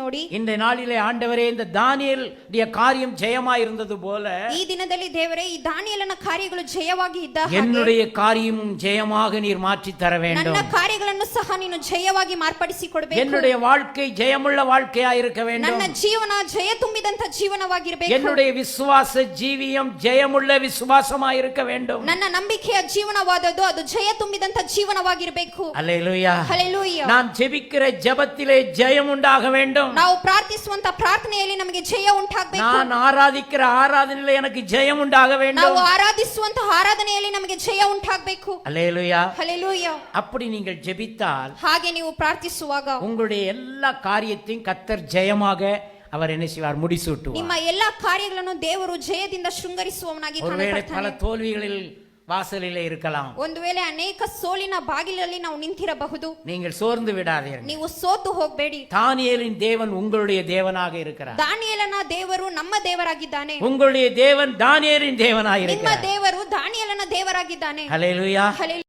ನೋಡಿ, இந்த நாளிலே ஆண்டவரே இந்த தானியேல் காரியம் ஜெயமாய் இருந்தது போல ಈ ದಿನದಲ್ಲಿ ದೇವರೇ ಈ ದಾನಿಯೇಲನ ಕಾರ್ಯಗಳು ಜಯವಾಗಿ ಇದ್ದ ಹಾಗೆ என்னுடைய காரியமும் ஜெயமாக நீர் மாற்றி தர வேண்டும். ನನ್ನ ಕಾರ್ಯಗಳನ್ನು ಸಹ ನೀನು ಜಯವಾಗಿ ಮಾರ್ಪಡಿಸಿಕೊಡಬೇಕು. என்னுடைய வாழ்க்கை ஜெயமுள்ள வாழ்க்கையா இருக்க வேண்டும். ನನ್ನ ಜೀವನ ಜಯ ತುಂಬಿದಂತ ಜೀವನವಾಗಿರಬೇಕು. என்னுடைய விசுவாச ஜீவியம் ஜெயமுள்ள விசுவாசமா இருக்க வேண்டும். ನನ್ನ ನಂಬಿಕೆಯ ಜೀವನವಾದದ್ದು ಅದು ಜಯ ತುಂಬಿದಂತ ಜೀವನವಾಗಿರಬೇಕು. அல்லேலூயா. ಹಲ್ಲೆಲೂಯಾ. நாம் ஜெபிக்கிற ஜெபத்திலே ஜெயம் உண்டாக வேண்டும். ನಾವು ಪ್ರಾರ್ಥಿಸುವಂತ ಪ್ರಾರ್ಥನೆಯಲ್ಲಿ ನಮಗೆ ಜಯ ಉಂಟಾಗಬೇಕು. நான் ஆராதிக்கிற ஆராதனையிலே எனக்கு ஜெயம் உண்டாக வேண்டும். ನಾವು ಆರಾಧಿಸುವಂತ ಆರಾಧನೆಯಲ್ಲಿ ನಮಗೆ ಜಯ ಉಂಟಾಗಬೇಕು. அல்லேலூயா. ಹಲ್ಲೆಲೂಯಾ. அப்படி நீங்கள் ஜெபித்தால் ಹಾಗೆ ನೀವು ಪ್ರಾರ್ಥಿಸುವಾಗ உங்களுடைய எல்லா காரியத்தையும் கர்த்தர் ஜெயமாக அவர் என்ன செய்வார், முடிசூட்டுவார். ನಿಮ್ಮ ಎಲ್ಲಾ ಕಾರ್ಯಗಳನ್ನು ದೇವರು ಜಯದಿಂದ ಶೃಂಗರಿಸುವವನಾಗಿ ஒருவேளை பல ಕಾಣುತ್ತಾನೆ. தோல்விகளில் வாசலிலே இருக்கலாம். ಒಂದು ವೇಳೆ ಅನೇಕ ಸೋಲಿನ ಬಾಗಿಲಲ್ಲಿ ನಾವು ನಿಂತಿರಬಹುದು. நீங்கள் சோர்ந்து விடாதீர்கள். ನೀವು ಸೋತು ಹೋಗಬೇಡಿ. தானியேலின் தேவன் உங்களுடைய தேவனாக இருக்கிறார். ದಾನಿಯೇಲನ ದೇವರು ನಮ್ಮ ದೇವರಾಗಿದ್ದಾನೆ. உங்களுடைய தேவன் தானியேலின் தேவனாக ನಿಮ್ಮ இருக்கிறார். ದೇವರು ದಾನಿಯೇಲನ ದೇವರಾಗಿದ್ದಾನೆ. ஹல்லேலூயா. ಹಲ್ಲೆಲೂಯಾ.